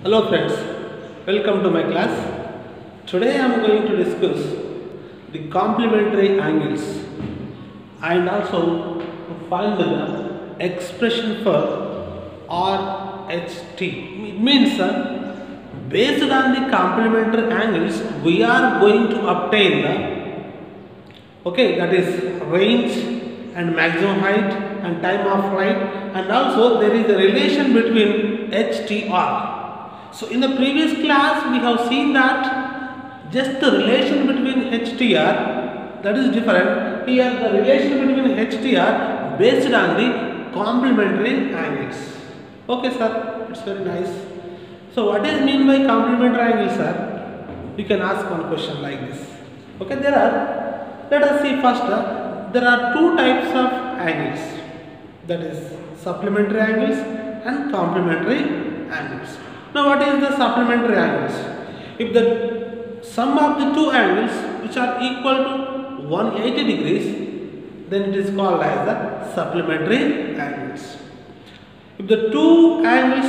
Hello friends, welcome to my class. Today I am going to discuss the complementary angles and also to find the expression for RHT. It means based on the complementary angles we are going to obtain the that is range and maximum height and time of flight, and also there is a relation between HTR. So in the previous class we have seen that just the relation between HTR, that is different. Here the relation between HTR based on the complementary angles. Okay sir, it's very nice. So what is mean by complementary angles, sir? You can ask one question like this. Okay, let us see first, there are two types of angles, that is supplementary angles and complementary angles. Now what is the supplementary angles? If the sum of the two angles which are equal to 180 degrees, then it is called as the supplementary angles. If the two angles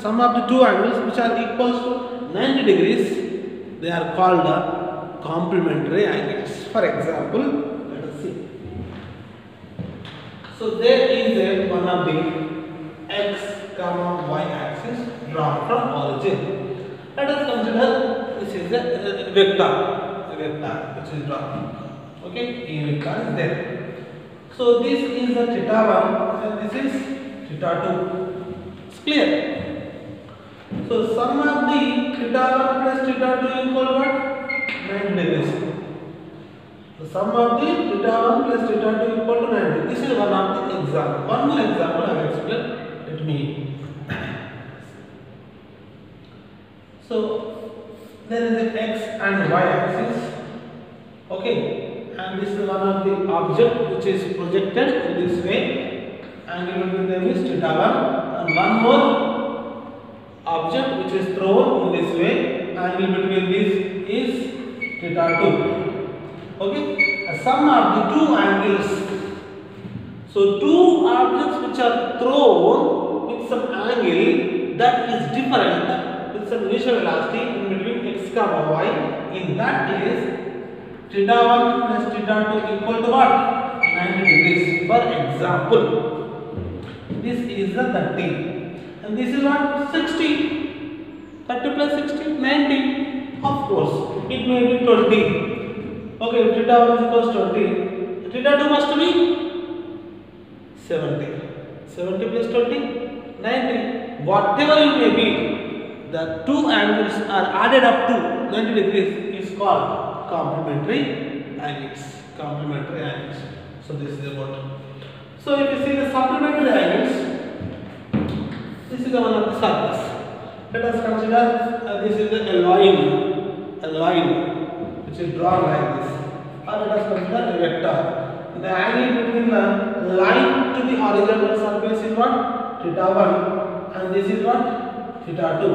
sum of the two angles which are equal to 90 degrees, they are called the complementary angles. For example, let us see. So there is one of the x, y axis drawn from origin. Let us consider this is a vector which is drawn. Okay, a vector is there. So this is the theta 1 and this is theta 2. It's clear. So sum of the theta 1 plus theta 2 equal to what? 90 degrees. The sum of the theta 1 plus theta 2 equal to 90. This is one of the example. One more example I will explain. Let me. So there is an x and y axis. Okay, and this is one of the object which is projected in this way. Angle between them is theta 1, and one more object which is thrown in this way. Angle between this is theta 2. Okay, a sum of the two angles. So two objects which are thrown with some angle that is different with some initial velocity in between x, y. In that case, theta 1 plus theta 2 equal to what? 90 degrees. For example, this is the 30 and this is what? 60. 30 plus 60, 90. Of course, it may be 20. Okay, if theta 1 is equals to 20, theta 2 must be 70. 70 plus 20, 90. Whatever it may be, the two angles are added up to 90 degrees is called complementary angles. Complementary angles. So this is about. So if you see the supplementary angles, this is one of the surface. Let us consider this is a line which is drawn like this. Or let us consider a vector. The angle between the line to the horizontal surface is what? Theta 1, and this is what? Theta 2.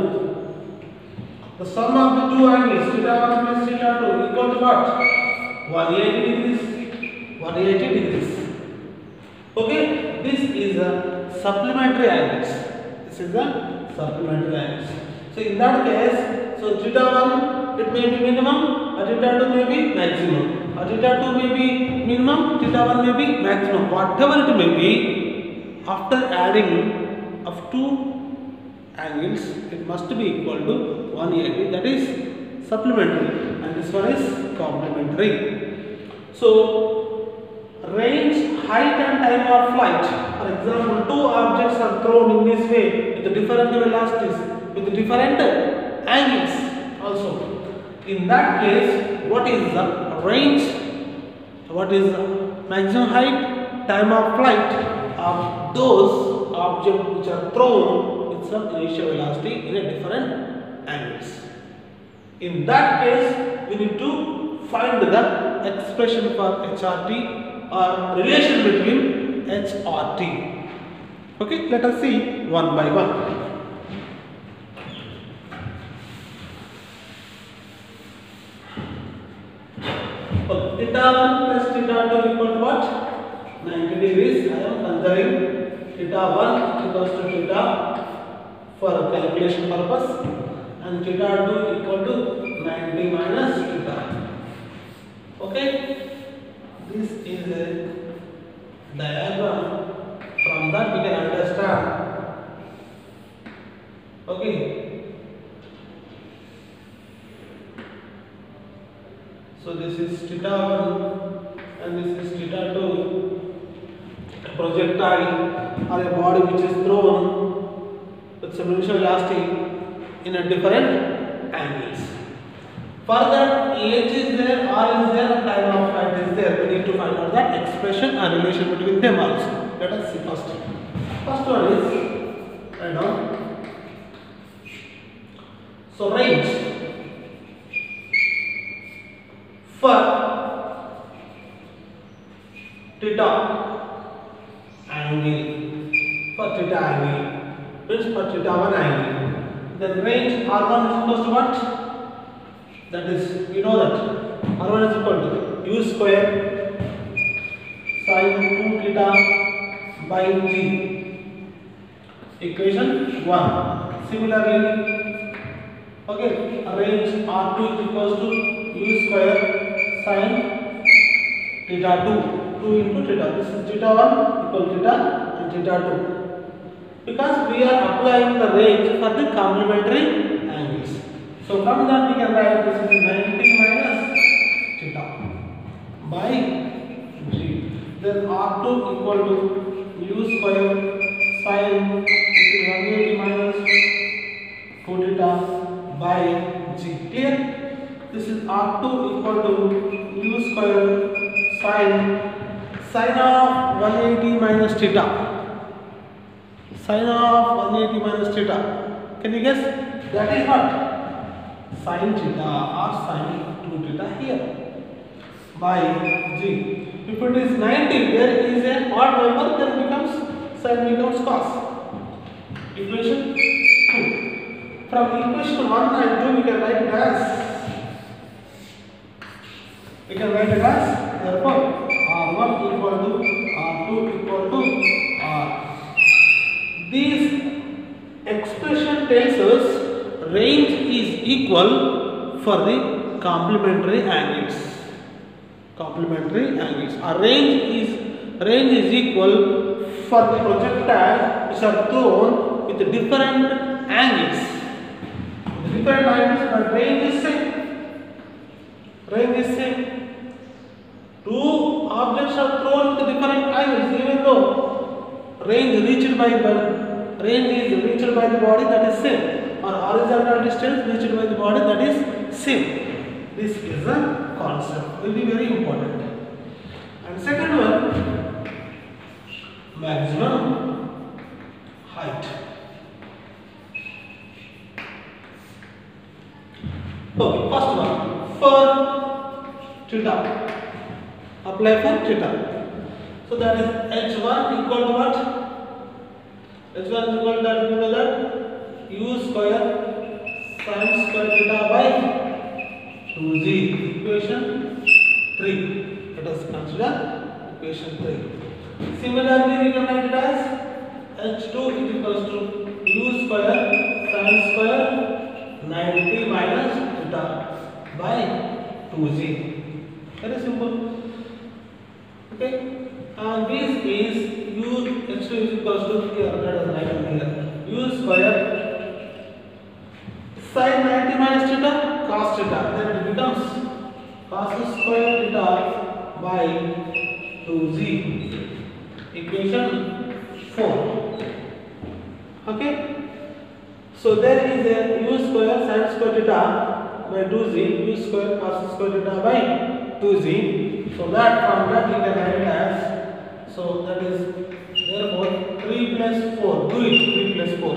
The sum of the two angles, theta 1 plus theta 2 equal to what? 180 degrees. 180 degrees. Okay, this is a supplementary angles. This is the supplementary angles. So in that case, so theta 1 it may be minimum, or theta 2 may be maximum, or theta 2 may be minimum, theta 1 may be maximum. Whatever it may be, after adding of two angles, it must be equal to 180. That is supplementary, and this one is complementary. So range, height and time of flight. For example, two objects are thrown in this way with different velocities, with different angles also. In that case, what is the range, what is the maximum height, time of flight of those objects which are thrown with some initial velocity in a different angles. In that case, we need to find the expression for HRT or relation between HRT. Okay, let us see one by one. Theta 1 plus theta 2 equal to what? 90 degrees. I am considering theta 1 equals to theta for calculation purpose, and theta 2 equal to 90 minus theta. Okay, this is a diagram. From that we can understand. Okay, so this is theta 1 and this is theta 2. A projectile or a body which is thrown with some initial velocity in a different angles. For that, h is there, r is there, and time of flight is there. We need to find out that expression and relation between them also. Let us see first. First one is right now. So range for theta angle, for theta angle, means for theta 1 angle. Then range r1 is equal to what? That is, we know that r1 is equal to u square sin 2 theta by g. Equation 1. Similarly, okay, range r2 is equal to u square sin theta 2 into theta. This is theta 1 equal to theta and theta 2. Because we are applying the range for the complementary angles. So from that we can write this is 90 minus theta by g. Then r2 equal to u square sin 180 minus 2 theta by g. Clear? This is r2 equal to u square sin of 180 minus theta. Sin of 180 minus theta. Can you guess? That is what? Sin theta or sin 2 theta here by g. If it is 90, there is a odd number, then becomes sin becomes cos. Equation 2. From equation 1 and 2 we can write it as therefore r1 equal to r2 equal to r. This expression tells us range is equal for the complementary angles. Complementary angles. Our range is equal for the projectile which are thrown with different angles. Different angles, but range is same. Range is same. Two objects are thrown with different angles, even though range is reached by the body, that is same, or horizontal distance reached by the body, that is same. This is a concept, will be very important. And second one, maximum height. Okay, first one for theta. Apply for theta. So that is h1 equal to what? h1 is equal to that u square sin square theta by 2g. Equation 3. Let us consider equation 3. Similarly, we can write it as h2 is equal to u square sin square 90 minus theta by 2g. Very simple. Okay, and this is u h2 is equal to here. Let us write it here. U square sin 90 minus theta cos theta. Then it becomes cos square theta by 2g. Equation 4. Okay. So there is a u square sin square theta by 2g, u square cos square theta by 2g. So that from that we can write it as, so that is therefore 3 plus 4. Do it 3 plus 4.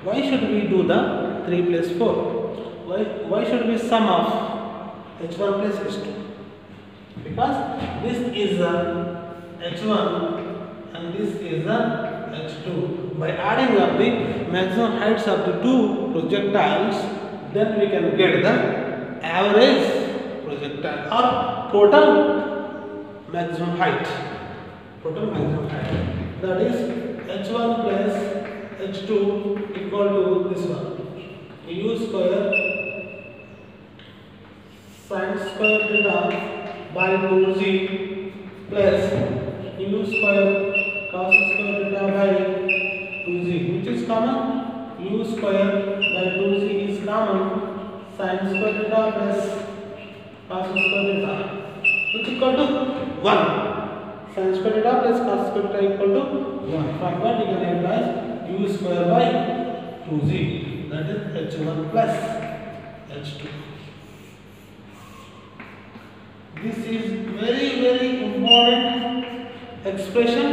Why should we do the 3 plus 4? Why should we sum of h1 plus h2? Because this is h1 and this is h2. By adding up the maximum heights of the two projectiles, then we can get the average projectile or total maximum height. That is h1 plus h2 equal to this one, u square sin square theta by 2z plus u square cos square theta by 2z, which is common. U square by 2z is common. Sin square theta plus cos square theta, which is equal to 1. Sin square theta plus cos square theta equal to 1. From that you can realize u square by 2z, that is h1 plus h2. This is very important expression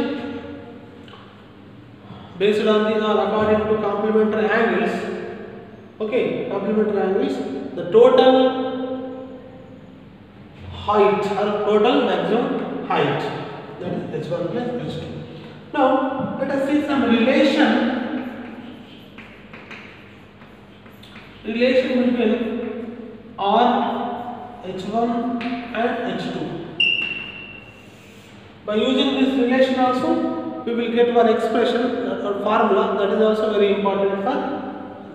based on the or according to complementary angles. Okay, complementary angles, the total height or total maximum height, that is h1 plus h2. Now let us see some relation between r h1 and h2. By using this relation also we will get one expression or formula that is also very important for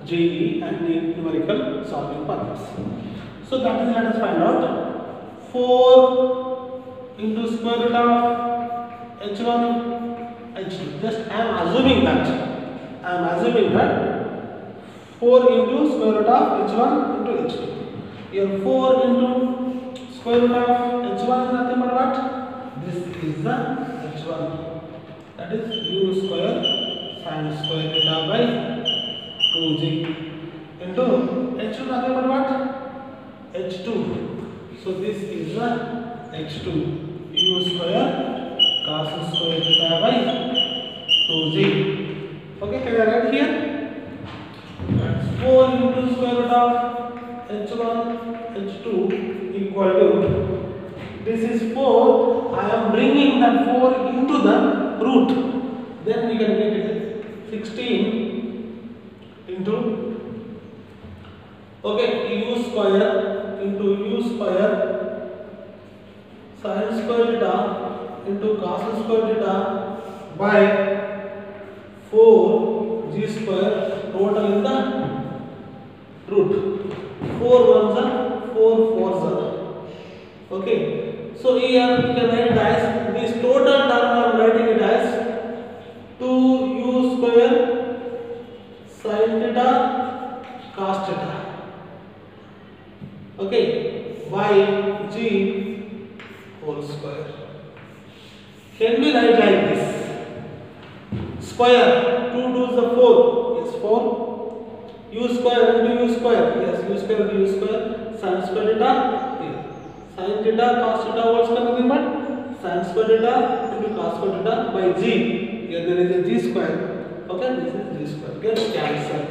JEE and the numerical solving purpose. So that is, let us find out 4 into square root of h1 h2. Just I am assuming that 4 into square root of h1 into h2. Here 4 into square root of h1 is nothing but what? This is the h1. That is u square sin square theta by 2z into h2 nothing but what? h2. So this is the h2, u square cos square theta by 2z. Okay, can I write here? That's 4 into square root of h1 h2 equal to, this is 4, I am bringing that 4 into the root, then we can get it 16 into, okay, u square into u square sin square theta into cos square theta by 4 g square, total in the root, 4 ones are 4 fours are. Okay, so here we can write it as, this total term I am writing it as 2u square sin theta cos theta, okay, by g whole square. Can we write like this? Square, 2 2 is the 4, yes 4, u square into u square, yes u square into u square, sin square theta, here sin theta cos theta whole square nothing but sin square theta into cos square theta by g, here there is a g square, okay, this is g square, gets cancelled.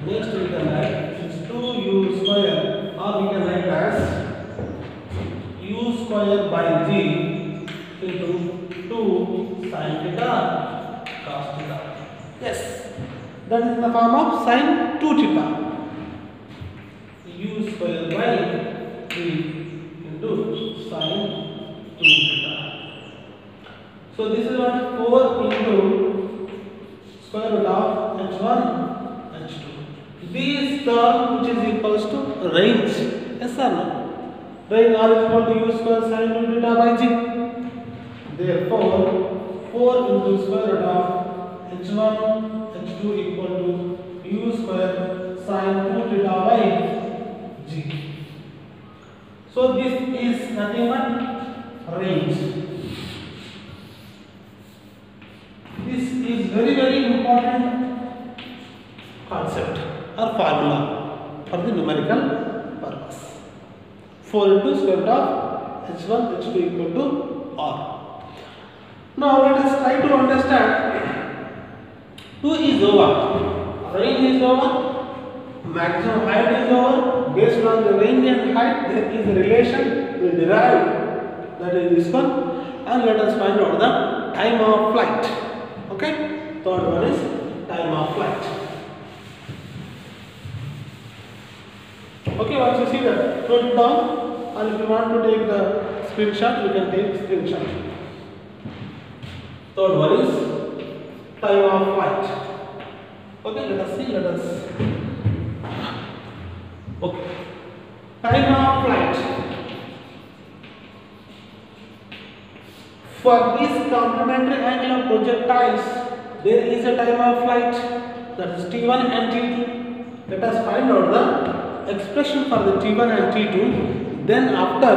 Next we can write is 2u square, or we can write as u square by g into 2 sin theta cos theta. Yes, that is in the form of sin 2 theta. U square by g into sin 2 theta. So this is what 4 into square root of h1 h2. This term which is equals to range. Yes or no? Range r is equal to u square sin 2 theta by g. Therefore 4 into square root of h1 h2 equal to u square sin 2 theta by g. So this is nothing but range. This is very important concept or formula for the numerical purpose. 4 into square root of h1 h2 equal to r. Now let us try to understand 2 is over, range is over, maximum height is over. Based on the range and height there is a relation we derive, that is this one, and let us find out the time of flight. Okay, third one is time of flight. Okay, once you see that, note it down, and if you want to take the screenshot you can take screenshot. Third one is time of flight. Okay, let us see. Okay. Time of flight. For these complementary angular projectiles, there is a time of flight, that is T1 and T2. Let us find out the expression for the T1 and T2. Then after,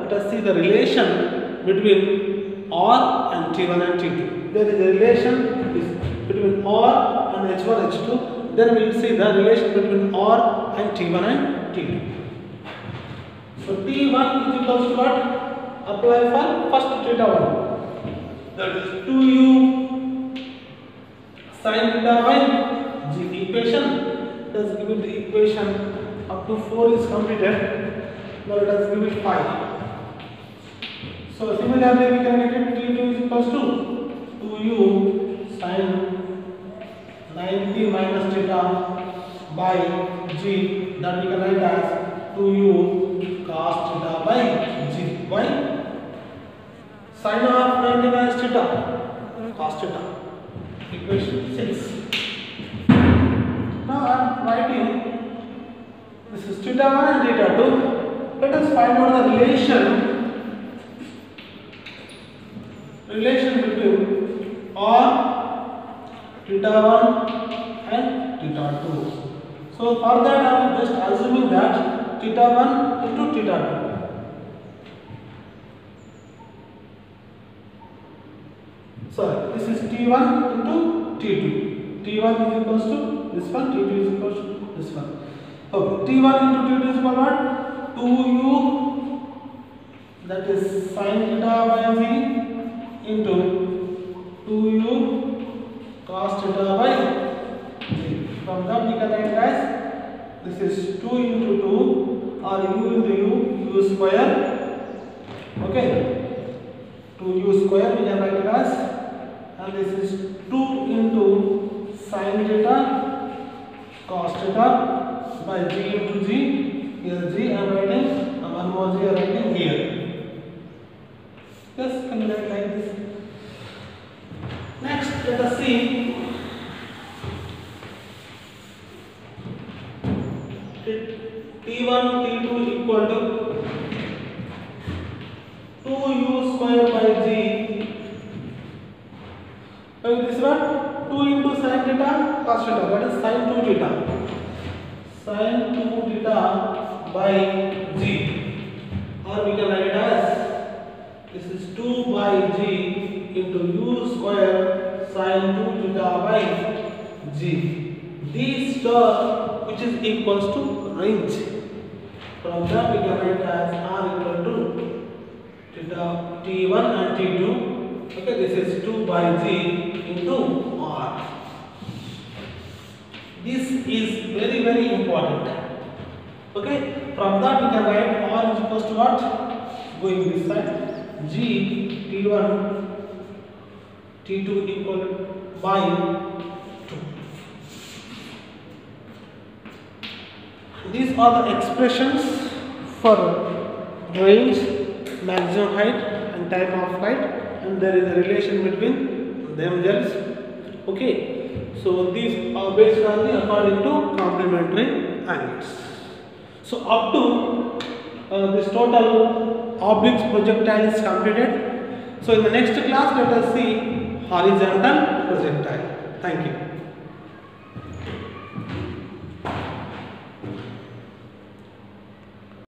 let us see the relation between R and T1 and T2. There is a relation between R and H1, H2. Then we will see the relation between R and T1 and T2. So T1 is equals to what? Apply for first theta 1. That is 2u sin theta by g equation. Let us give it the equation up to 4 is completed. Now let us give it 5. So similarly we can get T2 is equals to 2u sin 90 minus theta by g, that we can write as 2u cos theta by g. Why? Sin of 90 minus theta, cos theta, equation 6. Now I am writing, this is theta 1 and theta 2. Let us find out the relation between R, theta 1 and theta 2. So for that I am just assuming that theta 1 into theta 2. Sorry, this is T1 into T2. T1 is equals to this one, T2 is equals to this one. Okay, T1 into T2 is equal to what? 2u, that is sin theta by g, into 2u cos theta by g. From that we can write as this is 2 into 2 or u into u square. Okay, 2u square we can write it as, and this is 2 into sin theta cos theta by g into g. Here g I am writing, and one more g I am writing here. Yes, can you write like this? Next, let us see T1 T2 equal to 2u square by g. This one 2 into sin theta cos theta, that is sin 2 theta. Sin 2 theta by g, or we can write it as this is 2 by g into u square sin 2 theta by g. This term which is equals to range. From that we can write as r equal to theta T1 and T2. Okay, this is 2 by g into r. This is very, very important. Okay, from that we can write r is equals to what? Going this side, g T1 T2 equal by 2. These are the expressions for range, maximum height and time of flight, and there is a relation between themselves. Okay, so these are based on the according to complementary angles. So up to this total oblique projectile is completed. So in the next class let us see horizontal projectile. Thank you.